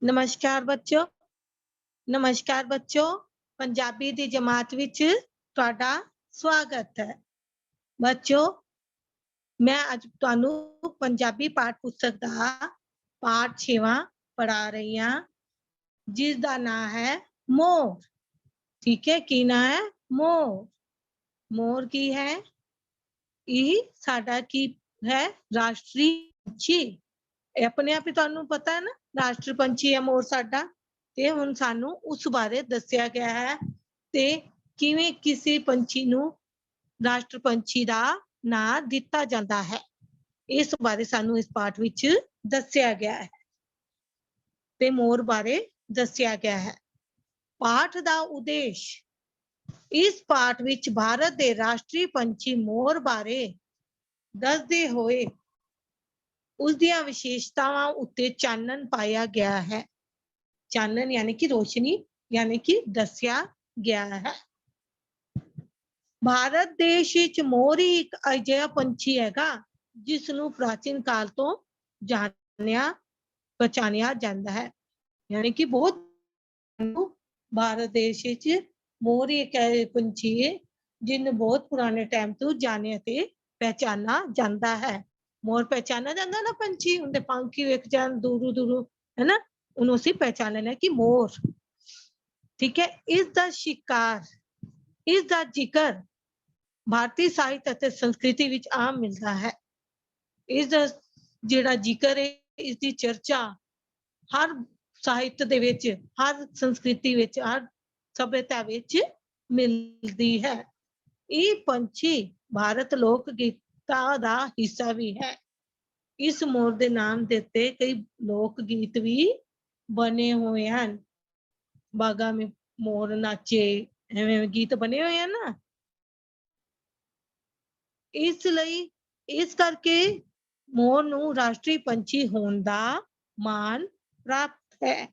ਨਮਸਕਾਰ ਬੱਚਿਓ ਨਮਸਕਾਰ ਬੱਚਿਓ ਪੰਜਾਬੀ ਦੀ ਜਮਾਤ ਵਿੱਚ ਤੁਹਾਡਾ ਸਵਾਗਤ ਹੈ ਬੱਚਿਓ ਮੈਂ ਅੱਜ ਤੁਹਾਨੂੰ ਪੰਜਾਬੀ ਪਾਠ ਪੁਸਤਕ ਦਾ ਪਾਠ 6ਵਾਂ ਪੜ੍ਹਾ ਰਹੀ ਹਾਂ ਜਿਸ ਦਾ ਨਾਮ ਹੈ ਮੋਰ। ਠੀਕ ਹੈ, ਕੀ ਨਾਮ ਹੈ? ਮੋਰ। ਮੋਰ ਕੀ ਹੈ? ਇਹ ਸਾਡਾ ਕੀ ਹੈ? ਰਾਸ਼ਟਰੀ ਪੰਛੀ। ਇਹ ਆਪਣੇ ਆਪ ਹੀ ਤੁਹਾਨੂੰ ਪਤਾ ਹੈ ਨਾ, ਰਾਸ਼ਟਰ ਪੰਛੀ ਹੈ ਮੋਰ ਸਾਡਾ। ਤੇ ਹੁਣ ਸਾਨੂੰ ਉਸ ਬਾਰੇ ਦੱਸਿਆ ਗਿਆ ਹੈ ਤੇ ਕਿਵੇਂ ਕਿਸੇ ਪੰਛੀ ਨੂੰ ਰਾਸ਼ਟਰ ਪੰਛੀ ਦਾ ਨਾਂ ਦਿੱਤਾ ਜਾਂਦਾ ਹੈ, ਇਸ ਬਾਰੇ ਸਾਨੂੰ ਇਸ ਪਾਠ ਵਿੱਚ ਦੱਸਿਆ ਗਿਆ ਹੈ ਤੇ ਮੋਰ ਬਾਰੇ ਦੱਸਿਆ ਗਿਆ ਹੈ। ਪਾਠ ਦਾ ਉਦੇਸ਼, ਇਸ ਪਾਠ ਵਿੱਚ ਭਾਰਤ ਦੇ ਰਾਸ਼ਟਰੀ ਪੰਛੀ ਮੋਰ ਬਾਰੇ ਦੱਸਦੇ ਹੋਏ ਉਸ ਦੀਆਂ ਵਿਸ਼ੇਸ਼ਤਾਵਾਂ ਉੱਤੇ ਚਾਨਣ ਪਾਇਆ ਗਿਆ ਹੈ। ਚਾਨਣ ਯਾਨੀ ਕਿ ਰੋਸ਼ਨੀ, ਯਾਨੀ ਕਿ ਦੱਸਿਆ ਗਿਆ ਹੈ। ਭਾਰਤ ਦੇਸ਼ ਵਿੱਚ ਮੋਰ ਹੀ ਇੱਕ ਅਜਿਹਾ ਪੰਛੀ ਹੈਗਾ ਜਿਸ ਨੂੰ ਪ੍ਰਾਚੀਨ ਕਾਲ ਤੋਂ ਜਾਣਿਆ ਪਛਾਣਿਆ ਜਾਂਦਾ ਹੈ। ਯਾਨੀ ਕਿ ਬਹੁਤ ਭਾਰਤ ਦੇਸ਼ ਵਿੱਚ ਮੋਰ ਹੀ ਇੱਕ ਪੰਛੀ ਹੈ ਜਿਹਨੂੰ ਬਹੁਤ ਪੁਰਾਣੇ ਟਾਈਮ ਤੋਂ ਜਾਣਿਆ ਤੇ ਪਹਿਚਾਨਾ ਜਾਂਦਾ ਹੈ। ਮੋਰ ਪਹਿਚਾਨਾ ਜਾਂਦਾ ਨਾ, ਪੰਛੀ ਉਹਦੇ ਪੰਖ ਹੀ ਵੇਖ ਜਾਣ ਦੂਰੋਂ ਦੂਰੋਂ, ਹੈ ਨਾ, ਉਹਨੂੰ ਅਸੀਂ ਪਹਿਚਾਨ ਲੈਣਾ ਕਿ ਮੋਰ। ਠੀਕ ਹੈ, ਇਸ ਦਾ ਸ਼ਿਕਾਰ, ਇਸ ਦਾ ਜ਼ਿਕਰ ਭਾਰਤੀ ਸਾਹਿਤ ਅਤੇ ਸੰਸਕ੍ਰਿਤੀ ਵਿੱਚ ਆਮ ਮਿਲਦਾ ਹੈ। ਇਸ ਦਾ ਜਿਹੜਾ ਜ਼ਿਕਰ ਹੈ, ਇਸ ਦੀ ਚਰਚਾ ਹਰ ਸਾਹਿਤ ਦੇ ਵਿੱਚ, ਹਰ ਸੰਸਕ੍ਰਿਤੀ ਵਿੱਚ, ਹਰ ਸਭਿਅਤਾ ਵਿੱਚ ਮਿਲਦੀ ਹੈ। ਇਹ ਪੰਛੀ ਭਾਰਤ ਲੋਕ ਗੀਤਾਂ ਦਾ ਹਿੱਸਾ ਵੀ ਹੈ। ਇਸ ਮੋਰ ਦੇ ਨਾਮ ਦੇ ਉੱਤੇ ਕਈ ਲੋਕ ਗੀਤ ਵੀ ਬਣੇ ਹੋਏ ਹਨ। ਬਾਗਾ ਮੇ ਮੋਰ ਨਾਚੇ, ਐਵੇਂ ਗੀਤ ਬਣੇ ਹੋਏ ਹਨ ਨਾ। ਇਸ ਲਈ ਇਸ ਕਰਕੇ ਮੋਰ ਨੂੰ ਰਾਸ਼ਟਰੀ ਪੰਛੀ ਹੋਣ ਦਾ ਮਾਣ ਪ੍ਰਾਪਤ ਹੈ।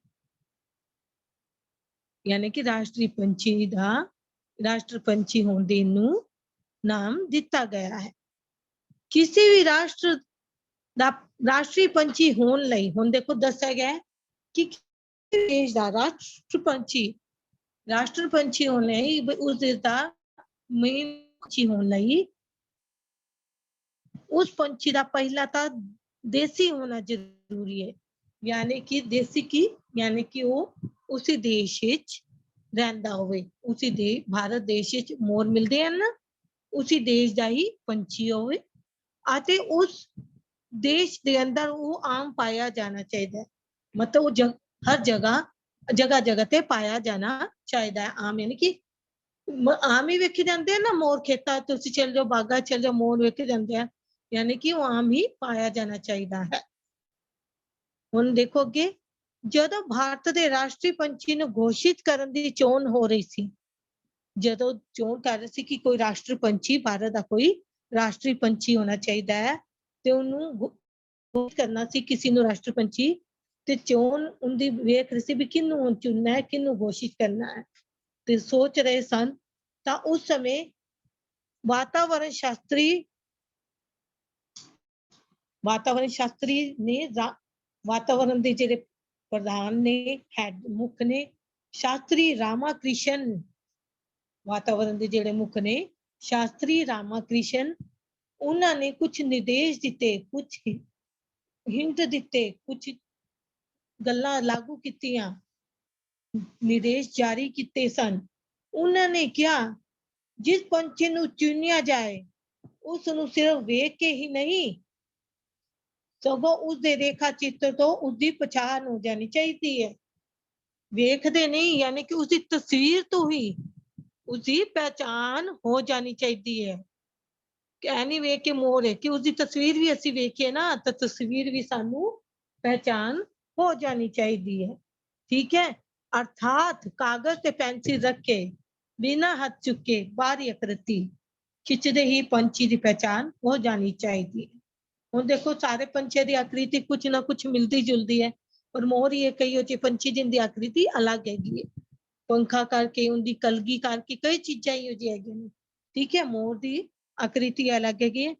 ਯਾਨੀ ਕਿ ਰਾਸ਼ਟਰੀ ਪੰਛੀ ਦਾ, ਰਾਸ਼ਟਰ ਪੰਛੀ ਹੋਣ ਦੇ ਨੂੰ ਨਾਮ ਦਿੱਤਾ ਗਿਆ ਹੈ। ਕਿਸੇ ਵੀ ਰਾਸ਼ਟਰ ਦਾ ਰਾਸ਼ਟਰੀ ਪੰਛੀ ਹੋਣ ਲਈ, ਹੁਣ ਦੇਖੋ ਦੱਸਿਆ ਗਿਆ ਕਿ ਦੇਸ਼ ਦਾ ਰਾਸ਼ਟਰ ਪੰਛੀ ਹੋਣ ਲਈ, ਉਸ ਦੇਸ਼ ਦਾ ਮੇਨ ਪੰਛੀ ਹੋਣ ਲਈ ਉਸ ਪੰਛੀ ਦਾ ਪਹਿਲਾ ਤਾਂ ਦੇਸੀ ਹੋਣਾ ਜ਼ਰੂਰੀ ਹੈ। ਯਾਨੀ ਕਿ ਦੇਸੀ ਕੀ, ਯਾਨੀ ਕਿ ਉਹ ਉਸੇ ਦੇਸ਼ ਵਿੱਚ ਰਹਿੰਦਾ ਹੋਵੇ, ਉਸੇ ਦੇ ਭਾਰਤ ਦੇਸ਼ ਵਿੱਚ ਮੋਰ ਮਿਲਦੇ ਹਨ ਨਾ, ਉਸੇ ਦੇਸ਼ ਦਾ ਹੀ ਪੰਛੀ ਹੋਵੇ ਅਤੇ ਉਸ ਦੇਸ਼ ਦੇ ਅੰਦਰ ਉਹ ਆਮ ਪਾਇਆ ਜਾਣਾ ਚਾਹੀਦਾ ਹੈ। ਮਤਲਬ ਉਹ ਹਰ ਜਗ੍ਹਾ ਤੇ ਪਾਇਆ ਜਾਣਾ ਚਾਹੀਦਾ ਹੈ। ਆਮ ਯਾਨੀ ਕਿ ਆਮ ਹੀ ਵੇਖੇ ਜਾਂਦੇ ਆ ਨਾ ਮੋਰ, ਖੇਤਾਂ ਤੁਸੀਂ ਚਲ ਜਾਓ, ਬਾਗਾ ਚਲ ਜਾਓ, ਮੋਰ ਵੇਖੇ ਜਾਂਦੇ ਆ, ਯਾਨੀ ਕਿ ਉਹ ਆਮ ਹੀ ਪਾਇਆ ਜਾਣਾ ਚਾਹੀਦਾ ਹੈ। ਹੁਣ ਦੇਖੋ ਅੱਗੇ, ਜਦੋਂ ਭਾਰਤ ਦੇ ਰਾਸ਼ਟਰੀ ਪੰਛੀ ਨੂੰ ਘੋਸ਼ਿਤ ਕਰਨ ਦੀ ਚੋਣ ਹੋ ਰਹੀ ਸੀ, ਜਦੋਂ ਚੋਣ ਕਰ ਰਹੇ ਸੀ ਕਿ ਕੋਈ ਰਾਸ਼ਟਰ ਪੰਛੀ, ਭਾਰਤ ਦਾ ਕੋਈ ਰਾਸ਼ਟਰੀ ਪੰਛੀ ਹੋਣਾ ਚਾਹੀਦਾ ਹੈ ਤੇ ਉਹਨੂੰ ਕਰਨਾ ਸੀ ਕਿਸੇ ਨੂੰ ਰਾਸ਼ਟਰ ਪੰਛੀ, ਤੇ ਚੋਣ ਉਹਦੀ ਵੇਖ ਰਹੀ ਸੀ ਵੀ ਕਿਹਨੂੰ ਚੁਣਨਾ ਹੈ, ਕਿਹਨੂੰ ਘੋਸ਼ਿਤ ਕਰਨਾ ਹੈ, ਤੇ ਸੋਚ ਰਹੇ ਸਨ। ਤਾਂ ਉਸ ਸਮੇਂ ਵਾਤਾਵਰਣ ਸ਼ਾਸਤਰੀ ਨੇ, ਵਾਤਾਵਰਣ ਦੇ ਜਿਹੜੇ ਪ੍ਰਧਾਨ ਨੇ, ਹੈਡ ਮੁੱਖ ਨੇ, ਸ਼ਾਸਤਰੀ ਰਾਮਾਕ੍ਰਿਸ਼ਨ, ਵਾਤਾਵਰਣ ਦੇ ਜਿਹੜੇ ਮੁੱਖ ਨੇ ਸ਼ਾਸਤਰੀ ਰਾਮਾਕ੍ਰਿਸ਼ਨ, ਉਹਨਾਂ ਨੇ ਕੁਝ ਨਿਰਦੇਸ਼ ਦਿੱਤੇ, ਕੁਝ ਹਿੰਟ ਦਿੱਤੇ, ਕੁਝ ਗੱਲਾਂ ਲਾਗੂ ਕੀਤੀਆਂ, ਨਿਰਦੇਸ਼ ਜਾਰੀ ਕੀਤੇ ਸਨ। ਉਹਨਾਂ ਨੇ ਕਿਹਾ ਜਿਸ ਪੰਛੀ ਨੂੰ ਚੁਣਿਆ ਜਾਏ ਉਸ ਨੂੰ ਸਿਰਫ ਵੇਖ ਕੇ ਹੀ ਨਹੀਂ, ਸਗੋਂ ਉਸਦੇ ਰੇਖਾ ਚਿੱਤਰ ਤੋਂ ਉਸਦੀ ਪਛਾਣ ਹੋ ਜਾਣੀ ਚਾਹੀਦੀ ਹੈ। ਵੇਖਦੇ ਨਹੀਂ, ਯਾਨੀ ਕਿ ਉਸਦੀ ਤਸਵੀਰ ਤੋਂ ਹੀ ਉਸਦੀ ਪਹਿਚਾਣ ਹੋ ਜਾਣੀ ਚਾਹੀਦੀ ਹੈ। ਐ ਨਹੀਂ ਵੇਖ ਕੇ ਮੋਰ ਹੈ ਕਿ ਉਸਦੀ ਤਸਵੀਰ ਵੀ ਅਸੀਂ ਵੇਖੀਏ ਨਾ, ਤਾਂ ਤਸਵੀਰ ਵੀ ਸਾਨੂੰ ਪਹਿਚਾਣ ਹੋ ਜਾਣੀ ਚਾਹੀਦੀ ਹੈ। ਠੀਕ ਹੈ, ਅਰਥਾਤ ਕਾਗਜ਼ ਤੇ ਪੈਨਸਿਲ ਰੱਖ ਕੇ ਬਿਨਾਂ ਹੱਥ ਚੁੱਕੇ ਬਾਹਰੀ ਆਕ੍ਰਿਤੀ ਖਿੱਚਦੇ ਹੀ ਪੰਛੀ ਦੀ ਪਹਿਚਾਣ ਹੋ ਜਾਣੀ ਚਾਹੀਦੀ ਹੈ। ਹੁਣ ਦੇਖੋ ਸਾਰੇ ਪੰਛੀਆਂ ਦੀ ਆਕ੍ਰਿਤੀ ਕੁਝ ਨਾ ਕੁਝ ਮਿਲਦੀ ਜੁਲਦੀ ਹੈ, ਪਰ ਮੋਰ ਹੀ ਇੱਕ ਇਹੋ ਜਿਹੀ ਪੰਛੀ ਜਿੰਦੀ ਆਕ੍ਰਿਤੀ ਅਲੱਗ ਹੈਗੀ ਹੈ, ਪੰਖਾਂ ਕਰਕੇ, ਉਹਦੀ ਕਲਗੀ ਕਰਕੇ, ਕਈ ਚੀਜ਼ਾਂ ਇਹੋ ਜਿਹੀਆਂ ਹੈਗੀਆਂ ਨੇ। ਠੀਕ ਹੈ, ਮੋਰ ਦੀ ਆਕ੍ਰਿਤੀ ਅਲੱਗ ਹੈਗੀ ਹੈ।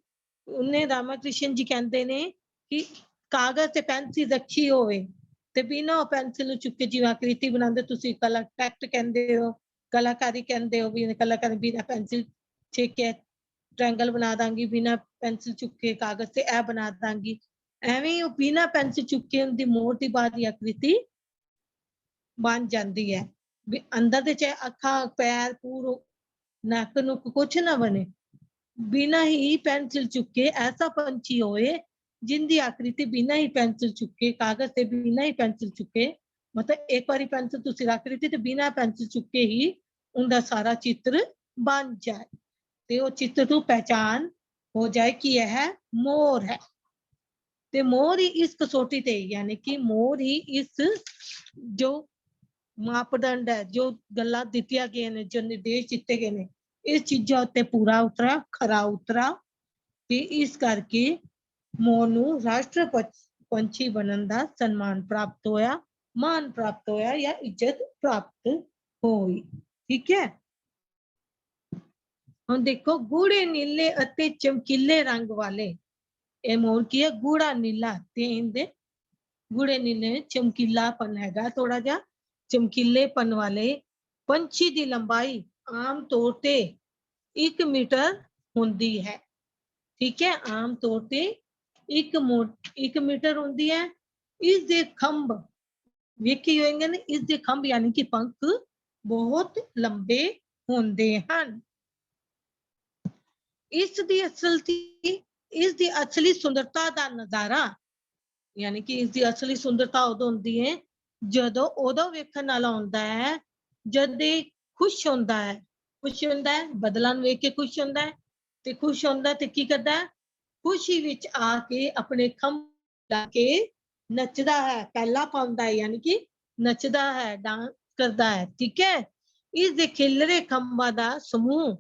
ਉਹਨੇ ਰਾਮਾਕ੍ਰਿਸ਼ਨ ਜੀ ਕਹਿੰਦੇ ਨੇ ਕਿ ਕਾਗਜ਼ ਤੇ ਪੈਨਸਿਲ ਰੱਖੀ ਹੋਵੇ ਤੇ ਬਿਨਾਂ ਪੈਨਸਿਲ ਨੂੰ ਚੁੱਕ ਕੇ ਜਿਵੇਂ ਆਕ੍ਰਿਤੀ ਬਣਾਉਂਦੇ ਤੁਸੀਂ ਕਲਾਕੈਕਟ ਕਹਿੰਦੇ ਹੋ, ਕਲਾਕਾਰੀ ਕਹਿੰਦੇ ਹੋ, ਵੀ ਕਲਾਕਾਰੀ ਬਿਨਾਂ ਪੈਨਸਿਲ ਛੇਕ ਕੇ ट्रायंगल बना दांगी, बिना पेंसिल चुके कागज से ए बना दांगी। एवें ही बिना पेंसिल चुके उनकी मोर की बाद की आकृति बन जाती है। अंदर दे चाहे अखा पैर पूर नक नुक कुछ ना बने, बिना ही पेंसिल चुके ऐसा पंछी होए जिनकी आकृति बिना ही पेंसिल चुके कागज से बिना ही पेंसिल चुके, मतलब एक बारी पेंसिल तुसी रख रही थी तो बिना पेंसिल चुके ही उनका सारा चित्र बन जाए, ते वो चित्र तू पहचान हो जाए कि यह मोर है। ते मोर ही इस कसौटी ते यानी कि मोर ही इस जो मापदंड है, जो गल्लां दित्तियां गई ने, जो निर्देश दिते गए ने, इस चीज़ां उत्ते पूरा उतरा, खरा उतरा ते इस करके मोर नूं राष्ट्र पंछी बनन दा सन्मान प्राप्त होया, मान प्राप्त होया या इज्जत प्राप्त होई। ठीक है। ਹੁਣ ਦੇਖੋ ਗੂੜੇ ਨੀਲੇ ਅਤੇ ਚਮਕੀਲੇ ਰੰਗ ਵਾਲੇ, ਇਹ ਮੋਰ ਕੀ ਹੈ ਗੂੜਾ ਨੀਲਾ ਤੇ ਇਹਦੇ ਗੂੜੇ ਨੀਲੇ ਚਮਕੀਲਾਪਨ ਹੈਗਾ ਥੋੜਾ ਜਿਹਾ, ਚਮਕੀਲੇਪਨ ਵਾਲੇ ਪੰਛੀ ਦੀ ਲੰਬਾਈ ਆਮ ਤੌਰ ਤੇ 1 ਮੀਟਰ ਹੁੰਦੀ ਹੈ। ਠੀਕ ਹੈ, ਆਮ ਤੌਰ ਤੇ 1 ਮੀਟਰ ਹੁੰਦੀ ਹੈ। ਇਸ ਦੇ ਖੰਭ ਵੇਖੇ ਹੋਏਗੇ ਨੇ, ਇਸ ਦੇ ਖੰਭ ਯਾਨੀ ਕਿ ਪੰਖ ਬਹੁਤ ਲੰਬੇ ਹੁੰਦੇ ਹਨ। ਇਸ ਦੀ ਅਸਲੀ ਸੁੰਦਰਤਾ ਦਾ ਨਜ਼ਾਰਾ ਯਾਨੀ ਕਿ ਇਸ ਦੀ ਅਸਲੀ ਸੁੰਦਰਤਾ ਉਦੋਂ ਹੁੰਦੀ ਹੈ ਜਦੋਂ ਉਦੋਂ ਵੇਖਣ ਵਾਲਾ ਹੁੰਦਾ ਹੈ ਜਦ ਇਹ ਖੁਸ਼ ਹੁੰਦਾ ਹੈ, ਬਦਲਾਂ ਨੂੰ ਵੇਖ ਕੇ ਖੁਸ਼ ਹੁੰਦਾ ਹੈ, ਤੇ ਖੁਸ਼ ਹੁੰਦਾ ਤੇ ਕੀ ਕਰਦਾ ਹੈ, ਖੁਸ਼ੀ ਵਿੱਚ ਆ ਕੇ ਆਪਣੇ ਖੰਭ ਲਾ ਕੇ ਨੱਚਦਾ ਹੈ, ਪਹਿਲਾ ਪਾਉਂਦਾ ਹੈ ਯਾਨੀ ਕਿ ਨੱਚਦਾ ਹੈ, ਡਾਂਸ ਕਰਦਾ ਹੈ। ਠੀਕ ਹੈ, ਇਸ ਦੇ ਖਿਲਰੇ ਖੰਭਾਂ ਦਾ ਸਮੂਹ,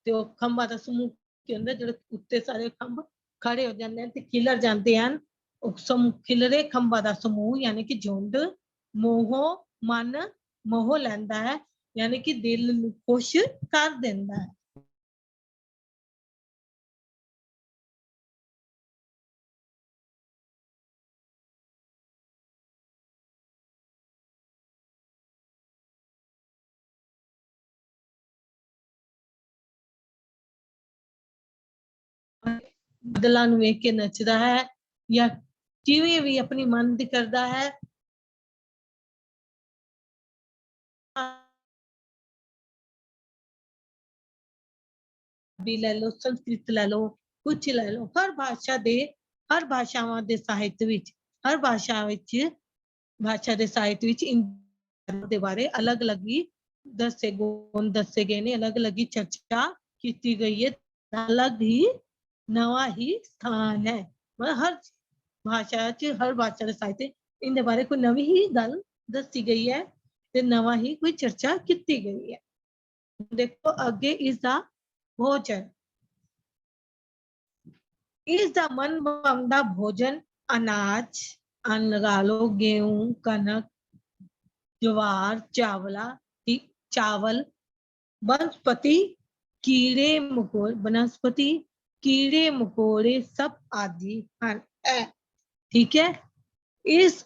ਤੇ ਉਹ ਖੰਭਾਂ ਦਾ ਸਮੂਹ ਕੀ ਹੁੰਦਾ, ਜਿਹੜੇ ਉੱਤੇ ਸਾਰੇ ਖੰਭ ਖੜੇ ਹੋ ਜਾਂਦੇ ਹਨ ਤੇ ਖਿਲਰ ਜਾਂਦੇ ਹਨ, ਉਹ ਖਿਲਰੇ ਖੰਭਾਂ ਦਾ ਸਮੂਹ ਯਾਨੀ ਕਿ ਝੁੰਡ ਮਨ ਮੋਹ ਲੈਂਦਾ ਹੈ, ਯਾਨੀ ਕਿ ਦਿਲ ਨੂੰ ਖੁਸ਼ ਕਰ ਦਿੰਦਾ ਹੈ। ਬਦਲਾਂ ਨੂੰ ਵੇਖ ਕੇ ਨੱਚਦਾ ਹੈ ਜਾਂ ਜਿਵੇਂ ਵੀ ਆਪਣੀ ਮਨ ਦੀ ਕਰਦਾ ਹੈ। ਵੀ ਲੈ ਲਓ, ਸੰਸਕ੍ਰਿਤ ਲੈ ਲਓ, ਕੁਛ ਲੈ ਲਓ, ਹਰ ਭਾਸ਼ਾਵਾਂ ਦੇ ਸਾਹਿਤ ਵਿੱਚ, ਹਰ ਭਾਸ਼ਾ ਦੇ ਸਾਹਿਤ ਵਿੱਚ ਦੇ ਬਾਰੇ ਅਲੱਗ-ਅਲੱਗ ਹੀ ਦੱਸੇ ਗਏ ਨੇ, ਅਲੱਗ-ਅਲੱਗ ਹੀ ਚਰਚਾ ਕੀਤੀ ਗਈ ਹੈ, ਅਲੱਗ ਹੀ ਨਵਾਂ ਹੀ ਸਥਾਨ ਹੈ। ਮਤਲਬ ਹਰ ਭਾਸ਼ਾ ਦੇ ਸਾਹਿਤ ਇਹਦੇ ਬਾਰੇ ਕੋਈ ਨਵੀਂ ਹੀ ਗੱਲ ਦੱਸੀ ਗਈ ਹੈ ਤੇ ਨਵਾਂ ਹੀ ਕੋਈ ਚਰਚਾ ਕੀਤੀ ਗਈ ਹੈ। ਦੇਖੋ ਅੱਗੇ ਇਸ ਦਾ ਭੋਜਨ, ਇਸ ਦਾ ਮਨਭਾਉਂਦਾ ਭੋਜਨ ਅਨਾਜ, ਅੰਨ ਲਗਾ ਲਓ, गेहूं, कनक, ज्वार, चावल, वनस्पति कीड़े मकोड़े सब आदि ਹਨ। ਠੀਕ ਹੈ, ਇਸ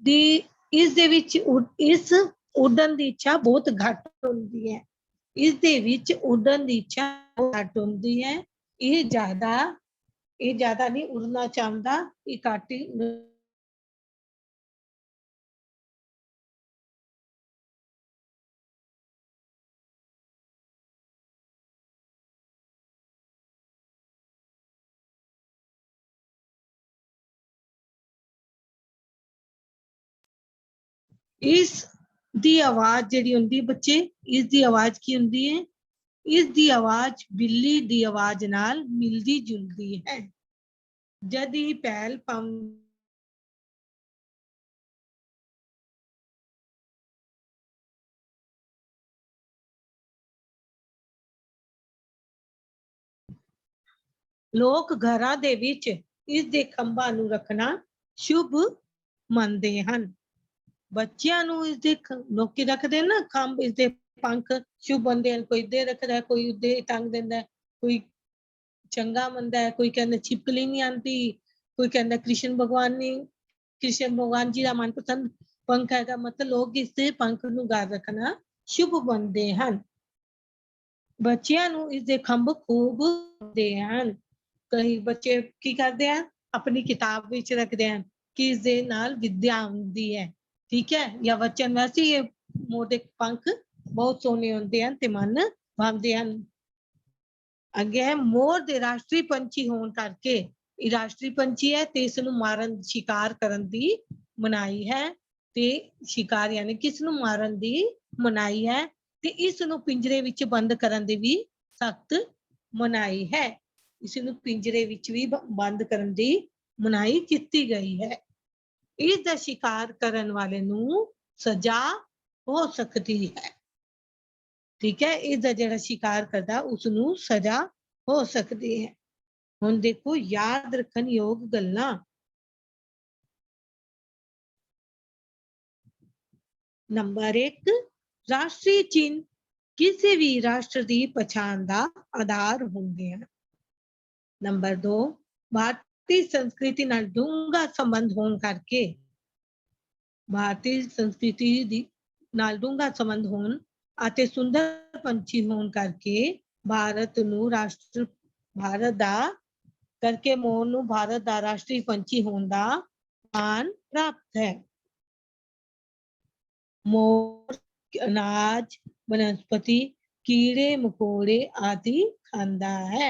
ਦੇ ਵਿੱਚ ਇਸ ਉੱਡਣ ਦੀ ਇੱਛਾ ਬਹੁਤ ਘੱਟ ਹੁੰਦੀ ਹੈ, ਇਸ ਦੇ ਵਿੱਚ ਉੱਡਣ ਦੀ ਇੱਛਾ ਘੱਟ ਹੁੰਦੀ ਹੈ। ਇਹ ਜ਼ਿਆਦਾ ਨਹੀਂ ਉੜਨਾ ਚਾਹੁੰਦਾ, ਇਹ ਘੱਟ ਹੀ ਇਸ ਦੀ ਆਵਾਜ਼ ਜਿਹੜੀ ਹੁੰਦੀ ਬੱਚੇ, ਇਸ ਦੀ ਆਵਾਜ਼ ਕੀ ਹੁੰਦੀ ਹੈ, ਇਸ ਦੀ ਆਵਾਜ਼ ਬਿੱਲੀ ਦੀ ਆਵਾਜ਼ ਨਾਲ ਮਿਲਦੀ ਜੁਲਦੀ ਹੈ। ਜਦ ਹੀ ਪਹਿਲ ਲੋਕ ਘਰਾਂ ਦੇ ਵਿੱਚ ਇਸ ਦੇ ਖੰਭਾਂ ਨੂੰ ਰੱਖਣਾ ਸ਼ੁਭ ਮੰਨਦੇ ਹਨ। ਬੱਚਿਆਂ ਨੂੰ ਇਸ ਦੇ ਲੋਕੀ ਰੱਖਦੇ ਨਾ ਖੰਭ, ਇਸ ਦੇ ਪੰਖ ਸ਼ੁਭ ਮੰਨਦੇ ਹਨ, ਕੋਈ ਇੱਦੇ ਰੱਖਦਾ, ਕੋਈ ਉੱਦੇ ਟੰਗ ਦਿੰਦਾ, ਕੋਈ ਚੰਗਾ ਮੰਨਦਾ ਹੈ, ਕੋਈ ਕਹਿੰਦਾ ਛਿਪਕਲੀ ਨਹੀਂ ਆਉਂਦੀ, ਕੋਈ ਕਹਿੰਦਾ ਕ੍ਰਿਸ਼ਨ ਭਗਵਾਨ ਜੀ ਦਾ ਮਨਪਸੰਦ पंख हैगा मतलब लोग इससे पंख ਨੂੰ ਗਾਲ ਰੱਖਣਾ ਸ਼ੁਭ ਮੰਨਦੇ ਹਨ। ਬੱਚਿਆਂ ਨੂੰ ਇਸਦੇ ਖੰਭ ਖੂਬ ਹੁੰਦੇ ਹਨ। ਕਈ ਬੱਚੇ ਕੀ ਕਰਦੇ ਆ ਆਪਣੀ ਕਿਤਾਬ ਵਿੱਚ ਰੱਖਦੇ ਹਨ ਕਿ ਇਸ ਦੇ ਨਾਲ ਵਿਦਿਆ ਆਉਂਦੀ ਹੈ, ਠੀਕ ਹੈ। ਜਾਂ ਬੱਚਿਆਂ ਨੂੰ ਵੈਸੇ ਇਹ ਮੋਰ ਦੇ ਪੰਖ ਬਹੁਤ ਸੋਹਣੇ ਹੁੰਦੇ ਹਨ ਤੇ ਮਨ ਭਾਉਂਦੇ ਹਨ। ਅੱਗੇ ਹੈ ਮੋਰ ਦੇ ਰਾਸ਼ਟਰੀ ਪੰਛੀ ਹੋਣ ਕਰਕੇ ਇਹ ਰਾਸ਼ਟਰੀ ਪੰਛੀ ਹੈ ਤੇ ਇਸ ਨੂੰ ਮਾਰਨ ਸ਼ਿਕਾਰ ਕਰਨ ਦੀ ਮਨਾਹੀ ਹੈ ਤੇ ਸ਼ਿਕਾਰ ਯਾਨੀ ਕਿਸ ਨੂੰ ਮਾਰਨ ਦੀ ਮਨਾਹੀ ਹੈ ਤੇ ਇਸ ਨੂੰ ਪਿੰਜਰੇ ਵਿੱਚ ਬੰਦ ਕਰਨ ਦੀ ਵੀ ਸਖਤ ਮਨਾਹੀ ਹੈ। ਇਸ ਨੂੰ ਪਿੰਜਰੇ ਵਿੱਚ ਵੀ ਬੰਦ ਕਰਨ ਦੀ ਮਨਾਹੀ ਕੀਤੀ ਗਈ ਹੈ। ਇਸ ਦਾ ਸ਼ਿਕਾਰ ਕਰਨ ਵਾਲੇ ਨੂੰ ਸਜ਼ਾ ਹੋ ਸਕਦੀ ਹੈ, ਠੀਕ ਹੈ। ਇਸ ਦਾ ਜਿਹੜਾ ਸ਼ਿਕਾਰ ਕਰਦਾ ਉਸ ਨੂੰ ਸਜ਼ਾ ਹੋ ਸਕਦੀ ਹੈ। ਹੁਣ ਦੇਖੋ ਯਾਦ ਰੱਖਣ ਯੋਗ ਗੱਲਾਂ। ਨੰਬਰ 1 ਰਾਸ਼ਟਰੀ ਚਿੰਨ੍ਹ ਕਿਸੇ ਵੀ ਰਾਸ਼ਟਰ ਦੀ ਪਛਾਣ ਦਾ ਆਧਾਰ ਹੁੰਦੇ ਹਨ। ਨੰਬਰ 2 ਭਾਰਤੀ ਸੰਸਕ੍ਰਿਤੀ ਨਾਲ ਡੂੰਘਾ ਸੰਬੰਧ ਹੋਣ ਕਰਕੇ ਭਾਰਤੀ ਸੰਸਕ੍ਰਿਤੀ ਦੀ ਨਾਲ ਡੂੰਘਾ ਸੰਬੰਧ ਹੋਣ ਅਤੇ ਸੁੰਦਰ ਪੰਛੀ ਹੋਣ ਕਰਕੇ ਭਾਰਤ ਦਾ ਰਾਸ਼ਟਰੀ ਪੰਛੀ ਹੋਣ ਦਾ ਮਾਣ ਪ੍ਰਾਪਤ ਹੈ। मोर अनाज वनस्पति कीड़े मकोड़े आदि खांदा है।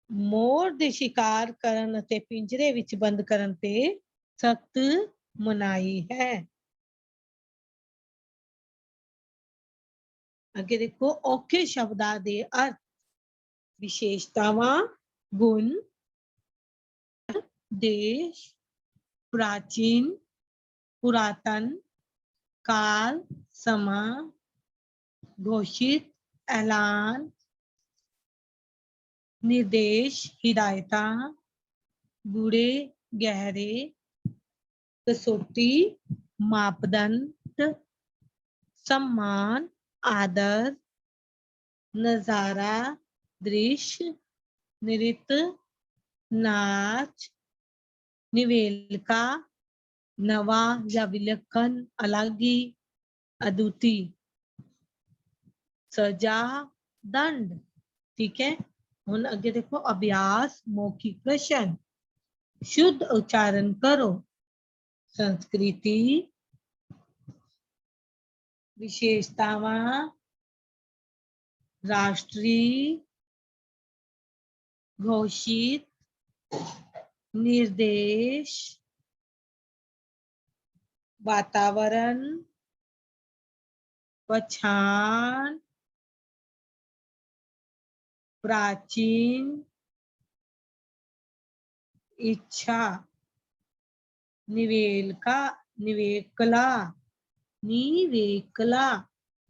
मोर ਦੇ ਸ਼ਿਕਾਰ ਕਰਨ ਅਤੇ ਪਿੰਜਰੇ ਵਿੱਚ ਬੰਦ ਕਰਨ ਤੇ ਸਖਤ ਮਨਾਹੀ ਹੈ। ਅੱਗੇ ਦੇਖੋ ਔਖੇ ਸ਼ਬਦਾਂ ਦੇ ਅਰਥ। ਵਿਸ਼ੇਸ਼ਤਾਵਾਂ, ਗੁਣ, ਦੇਸ਼, ਪ੍ਰਾਚੀਨ, ਪੁਰਾਤਨ, काल, समा, घोषित, ऐलान, निर्देश, हिदायता, गूढ़े, गहरे, कसौटी, मापदंड, सम्मान, आदर, नजारा, दृश्य, नृत्य, नाच, निवेलका, नवा या विलक्षण, अलगी, अद्वितीय, सजा, दंड, ठीक है। हुन अगे देखो अभ्यास मौखिक प्रश्न। शुद्ध उच्चारण करो। संस्कृति, विशेषतावां, राष्ट्रीय, घोषित, निर्देश, वातावरण, पहचान, प्राचीन, इच्छा, निवेकला,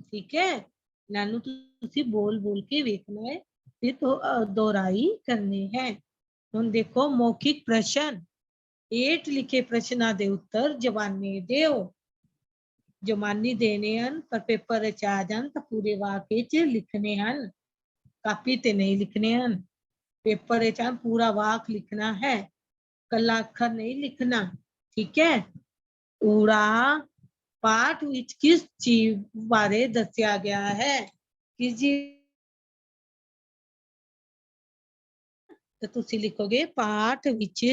ठीक है। नानू तुसी बोल बोल के वेखना है ते तो दोहराई करनी है। हुण देखो मौखिक प्रश्न। ਹੇਠ ਲਿਖੇ ਪ੍ਰਸ਼ਨਾਂ ਦੇ ਉੱਤਰ ਜ਼ਬਾਨੀ ਦਿਓ। ਜ਼ਬਾਨੀ ਦੇਣੇ ਹਨ ਪਰ ਪੇਪਰ ਵਿੱਚ ਆ ਜਾਣ ਤਾਂ ਪੂਰੇ ਵਾਕ 'ਚ ਲਿਖਣੇ ਹਨ, ਕਾਪੀ ਤੇ ਨਹੀਂ ਲਿਖਣੇ ਹਨ। ਪੇਪਰ ਵਿੱਚ ਪੂਰਾ ਵਾਕ ਲਿਖਣਾ ਹੈ, ਕੱਲਾ ਅੱਖਰ ਨਹੀਂ ਲਿਖਣਾ, ਠੀਕ ਹੈ। ਊੜਾ ਪਾਠ ਵਿੱਚ ਕਿਸ ਚੀਜ਼ ਬਾਰੇ ਦੱਸਿਆ ਗਿਆ ਹੈ, ਕਿਸ ਚੀਜ਼ ਤਾਂ ਤੁਸੀਂ ਲਿਖੋਗੇ ਪਾਠ ਵਿੱਚ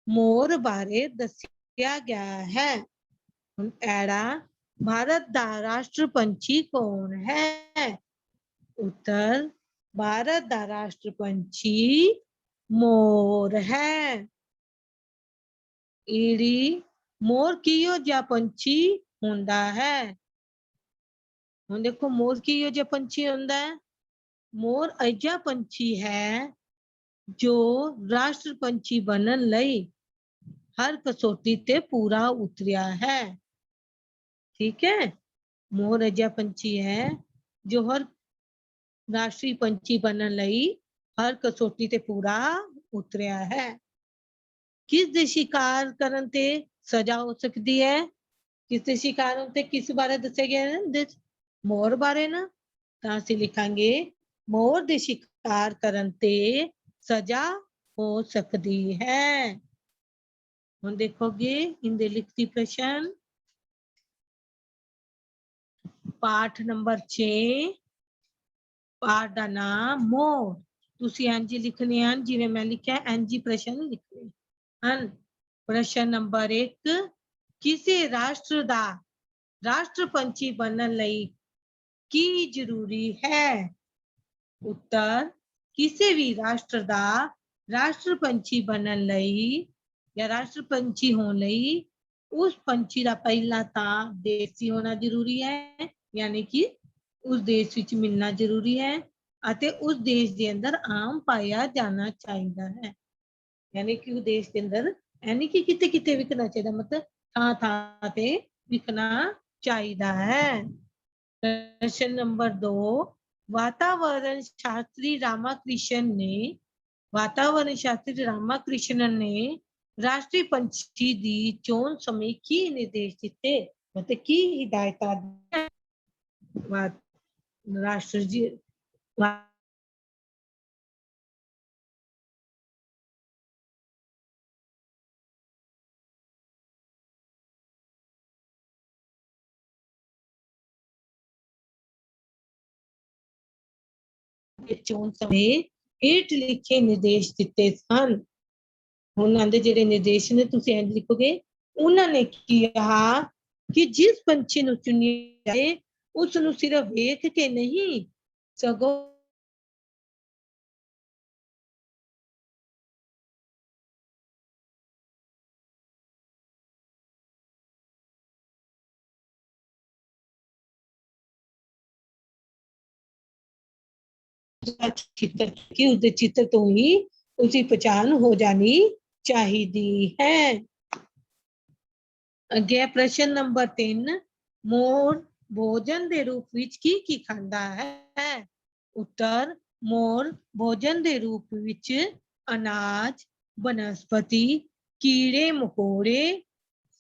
मोर बारे दसिया गया है। ऐड़ा भारत दा राष्ट्र पंछी कौन है? उत्तर भारत दा राष्ट्र पंछी मोर है। ईड़ी मोर कियो जा पंछी हुंदा है? हुण देखो मोर कियो जा पंछी हुंदा है? मोर अजा पंछी है जो राष्ट्र पंछी बनन लई हर कसौटी ते पूरा उतरिया है, ठीक है। मोर अजा पंछी है जो हर राष्ट्रीय पंछी बनन लई हर कसौटी ते पूरा उतरिया है। किस दे शिकार करन ते सजा हो सकती है? किस दे शिकार ते किस बारे दस्या गया है? मोर बारे ना। तां असीं लिखांगे मोर दे शिकार करन ते सजा हो सकती है। ਹੁਣ ਦੇਖੋਗੇ ਇਨਦੇ ਲਿਖਤੀ ਪ੍ਰਸ਼ਨ। पाठ नंबर 6 पाठ का नाम मोर। तुसी इंज लिखने हैं जिवें मैं लिखा इंज ही प्रश्न लिखने हैं। प्रश्न नंबर 1 किसी राष्ट्र दा राष्ट्र पंछी बनन लई की जरूरी है? उत्तर किसी भी राष्ट्र दा राष्ट्र पंछी बनन लई या राष्ट्र पंछी होने लई उस पंछी का पहला तां देसी होना जरूरी है, यानी कि उस देश विच मिलना जरूरी है अते उस देश के अंदर आम पाया जाना चाहिए है, यानी कि उस देश के अंदर यानी कि किते किते विकना चाहिए, मतलब थां थां ते विकना चाहिए है। प्रश्न नंबर 2 वातावरण शास्त्री रामाकृष्ण ने वातावरण शास्त्री रामाकृष्णन ने राष्ट्रीय पंछी दी चोन समय की निर्देश दिते, मतलब की हिदायतां राष्ट्र जी चोन समय हेठ लिखे निर्देश दिते सन। ਉਹਨਾਂ ਦੇ ਜਿਹੜੇ ਨਿਰਦੇਸ਼ ਨੇ ਤੁਸੀਂ ਇੰਜ ਲਿਖੋਗੇ, ਉਹਨਾਂ ਨੇ ਕਿਹਾ ਕਿ ਜਿਸ ਪੰਛੀ ਨੂੰ ਚੁਣਿਆ ਜਾਏ ਉਸ ਨੂੰ ਸਿਰਫ ਵੇਖ ਕੇ ਨਹੀਂ ਸਗੋਂ चित्र की उसके चित्र तो ही उसकी पहचान हो जानी चाहिए है। अगे प्रश्न नंबर 3 मोर भोजन के रूप विच की खांदा है? उत्तर मोर भोजन के रूप विच अनाज वनस्पति कीड़े मकोड़े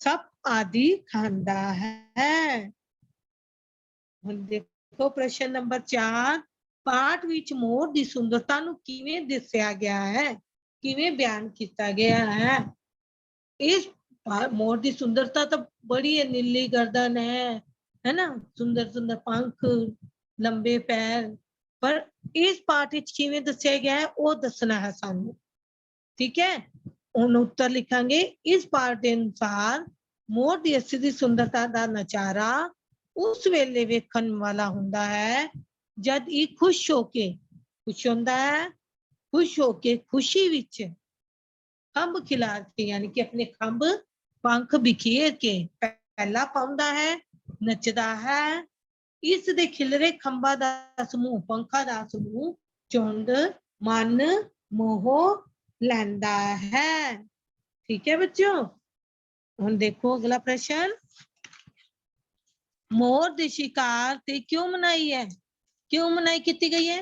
सप आदि खांदा है। हुण देखो प्रश्न नंबर 4 पाठ विच मोर की सुंदरता नूं किवें दस्सिया गया है, किवें बयान किया गया है? इस मोर की सुंदरता तो बड़ी है, नीली गर्दन है ना, सुंदर सुंदर पंख लंबे पैर, पर इस पाठ विच किवें दस्सिया गया है वो दसना है सानू, ठीक है। हुण उत्तर लिखांगे इस पाठ के अनुसार मोर की असली सुंदरता का नजारा उस वेले वेखण वाला हुंदा है जद ये खुश होके खुश हुंदा है, खुश होके खुशी विच खंभ खिलार के यानी कि अपने खंभ पंख बिखेर के पहला पाउंदा है, नचदा है। इस दे खिलरे खंभा दा समूह पंखा दा समूह झुंड मन मोह लैंदा है, ठीक है बच्चों। हुण देखो अगला प्रश्न मोर दी शिकार ते क्यों मनाई है? क्यों मनाई की गई है?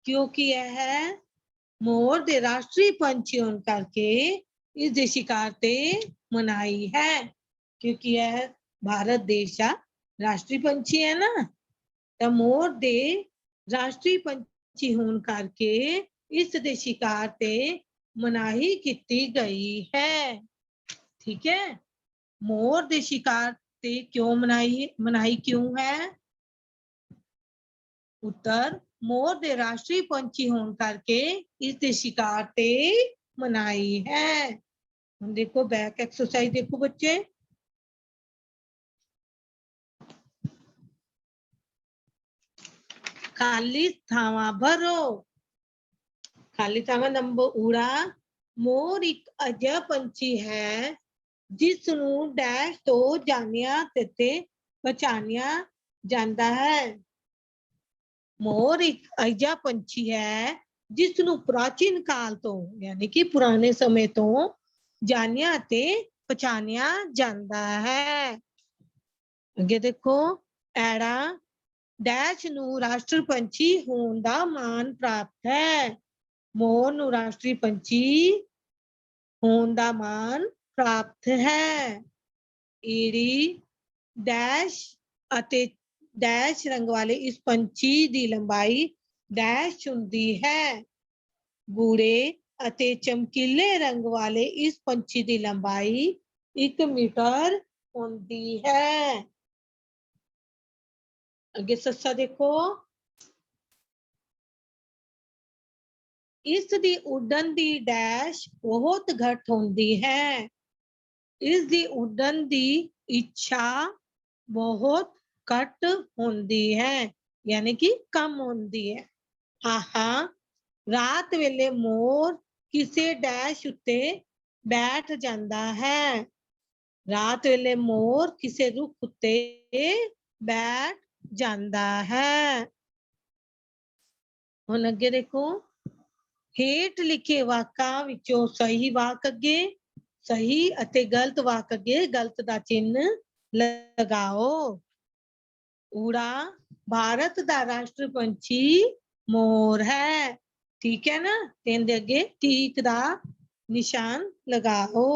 क्योंकि यह मोर दे राष्ट्रीय पंछी होने करके इस दे शिकार ते मनाई है, क्योंकि यह भारत देश का राष्ट्रीय पंछी है ना, तो मोर दे राष्ट्रीय पंछी होने करके इस दे शिकार ते मनाही की गई है, ठीक है। मोर दे शिकार ते क्यों मनाही क्यों है? उत्तर मोर दे राष्ट्रीय पंछी होने करके इस दे शिकार ते मनाई है। देखो बैक एक्सरसाइज देखो बच्चे, खाली थावां भरो। खाली थावां नंबर उड़ा मोर एक अजिहा पंछी है जिस नूं डैश तो जानिया ते पहचानिया जाता है। मोर एक अजिहा पंछी है जिस नूं प्राचीन काल तो यानी कि पुराने समय तो जानिया ते पहचानिया जाता है। अगे देखो एड़ा डैश नूं राष्ट्र पंछी होने का मान प्राप्त है। मोर नूं राष्ट्रीय पंछी होने का मान प्राप्त है। ईड़ी डैश अते डैश रंग वाले इस पंछी की लंबाई डैश हुंदी है। गूढ़े अते चमकीले रंग वाले इस पंछी की लंबाई 1 मीटर होती है। अगे सस्सा देखो, इस दी उड़न दी डैश बहुत घट होंदी है। इस दी उड़न दी इच्छा बहुत घट होंदी है, यानी कि कम होंदी है। हाहा रात वेले मोर किसे डैश उत्ते बैठ जांदा है। रात वेले मोर किसे रुख उत्ते बैठ जांदा है। हुण अगे देखो, हेठ लिखे वाकां विचों सही वाक अगे, सही अते गलत वाक अगे गलत दा चिन्ह लगाओ। ऊड़ा भारत दा राष्ट्र पंछी मोर है, ठीक है ना। तेंदे अगे ठीक दा निशान लगाओ।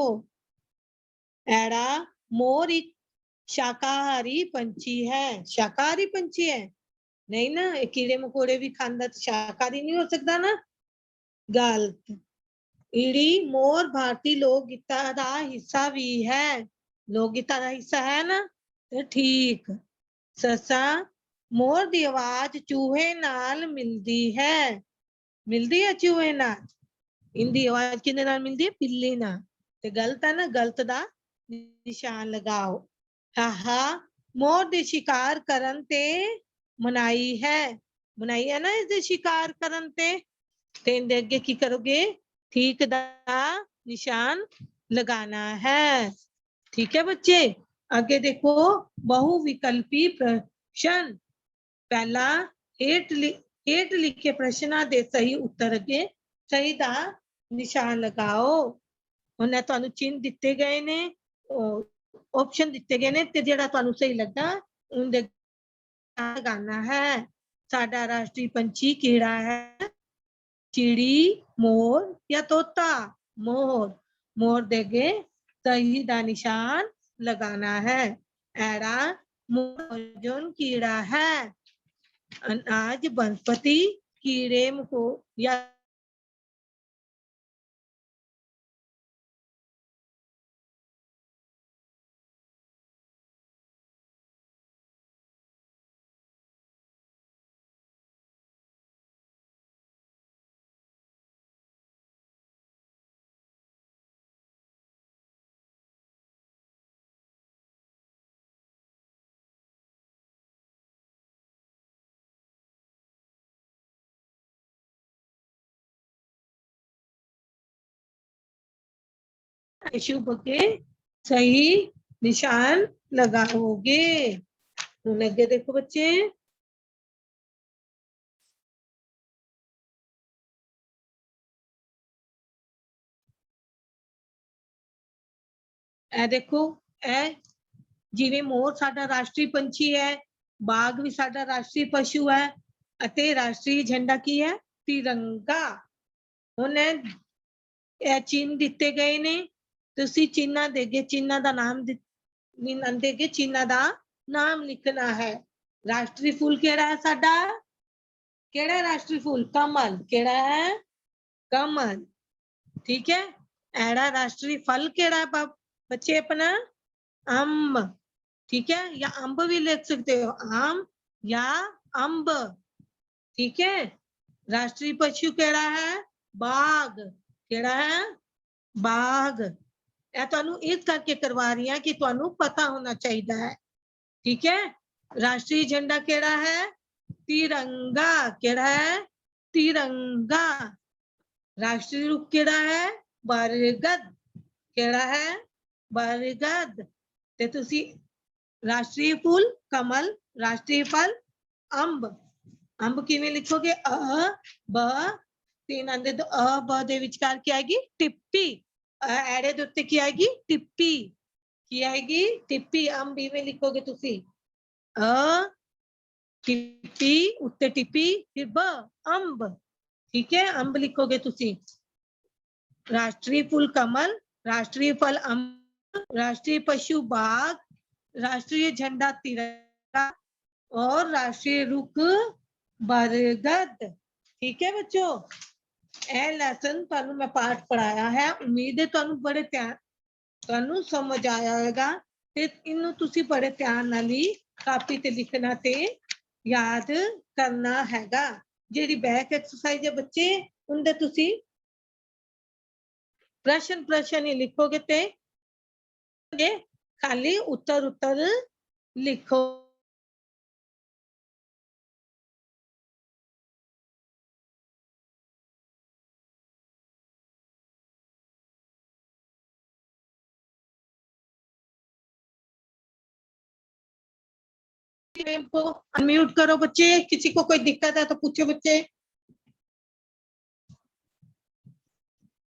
ऐड़ा मोर एक शाकाहारी पंछी है। शाकाहारी पंछी है नहीं ना, ये कीड़े मकोड़े भी खांदा तो शाकाहारी नहीं हो सकता ना, गलत। ईड़ी मोर भारतीय लोक गीता दा हिस्सा भी है। लोक गीता दा हिस्सा है ना, तो ठीक। ससा मोर दी आवाज चूहे नाल मिलदी है। मिलदी है चूहे नाल, इनदी आवाज किदे नाल मिलदी है? पिल्ली नाल। ते गलत है ना, गलत दा निशान लगाओ। हाहा मोर दे शिकार करन ते मनाई है। मनाई है ना इसदे शिकार करन ते इनदे अगे की करोगे? ठीक दा निशान लगाना है। ठीक है बच्चे, आगे देखो बहुविकल्पी प्रश्न। पहला हेठ लिखे प्रश्नों दे सही उत्तर अगे सही दा निशान लगाओ। हुण तुहानू चिन्ह दिते गए ने, ऑप्शन दिते गए ने, ते जेड़ा तुहानू सही लगा उनदे लगाना है। साडा राष्ट्रीय पंछी केड़ा है? चिड़ी, मोर या तोता? मोर। मोर देगे सही दा निशान लगाना है। ऐड़ा मोर कीड़ा है। अनाज वनस्पति कीड़े मको या शुभ के सही निशान लगाओगे। लगे देखो बच्चे, ए देखो ए जिवें मोर साडा राष्ट्रीय पंछी है, बाघ भी साडा राष्ट्रीय पशु है, अते राष्ट्रीय झंडा की है? तिरंगा। हुण ਇਹ चिन्ह दिते गए ने, तुसी चिन्ह देगे, चिन्ह दा नाम देगे, चिन्ह दा नाम लिखना है। राष्ट्रीय फूल केड़ा है साडा? केड़ा राष्ट्रीय फूल? कमल। केड़ा है? कमल। ठीक है। एड़ा राष्ट्रीय फल केड़ा है बच्चे अपना? अम्ब। ठीक है, या अम्ब भी लिख सकते हो, आम या अम्ब। ठीक है। राष्ट्रीय पशु केड़ा है? बाघ। केड़ा है? बाघ। ਇਹ ਤੁਹਾਨੂੰ ਇਸ ਕਰਕੇ ਕਰਵਾ ਰਹੀ ਹਾਂ ਕਿ ਤੁਹਾਨੂੰ ਪਤਾ ਹੋਣਾ ਚਾਹੀਦਾ ਹੈ। ठीक है। राष्ट्रीय झंडा केड़ा है? तिरंगा। केड़ा है? तिरंगा। राष्ट्रीय रुख केड़ा है? बरगद। केड़ा है? बरगद। ते तुसी राष्ट्रीय फूल कमल, राष्ट्रीय फल अंब। अंब किवें लिखोगे? अ ब तीन आंदे तो अ ब दे विचकार की आएगी? टिप्पी। एड़े दे उत्ते की आएगी? टिप्पी। की आएगी? टिप्पी। अंब इवें लिखोगे तुसी अ टिप्पी उत्ते टिप्पी फिर ब अंब। ठीक है, अंब लिखोगे तुसी। राष्ट्रीय फूल कमल, राष्ट्रीय फल अंब, राष्ट्रीय पशु बाघ, राष्ट्रीय झंडा तिरंगा और राष्ट्रीय रुख बरगद। ठीक है बच्चों, ਇਹ ਲੈਸਨ ਤੁਹਾਨੂੰ ਮੈਂ ਪਾਠ ਪੜਾਇਆ ਹੈ। ਉਮੀਦ ਹੈ ਤੁਹਾਨੂੰ ਬੜੇ ਤੁਹਾਨੂੰ ਸਮਝ ਆਇਆ ਹੋਵੇਗਾ ਤੇ ਇਹਨੂੰ ਤੁਸੀਂ ਬੜੇ ਧਿਆਨ ਨਾਲ ਹੀ ਕਾਪੀ ਤੇ ਲਿਖਣਾ ਤੇ याद करना हैगा। जेडी बैक एक्सरसाइज है बच्चे उनदे तुसी प्रश्न ही लिखोगे ते खाली उत्तर उत्तर लिखो। को अनम्यूट करो बच्चे, किसी को कोई दिक्कत है तो पूछो बच्चे।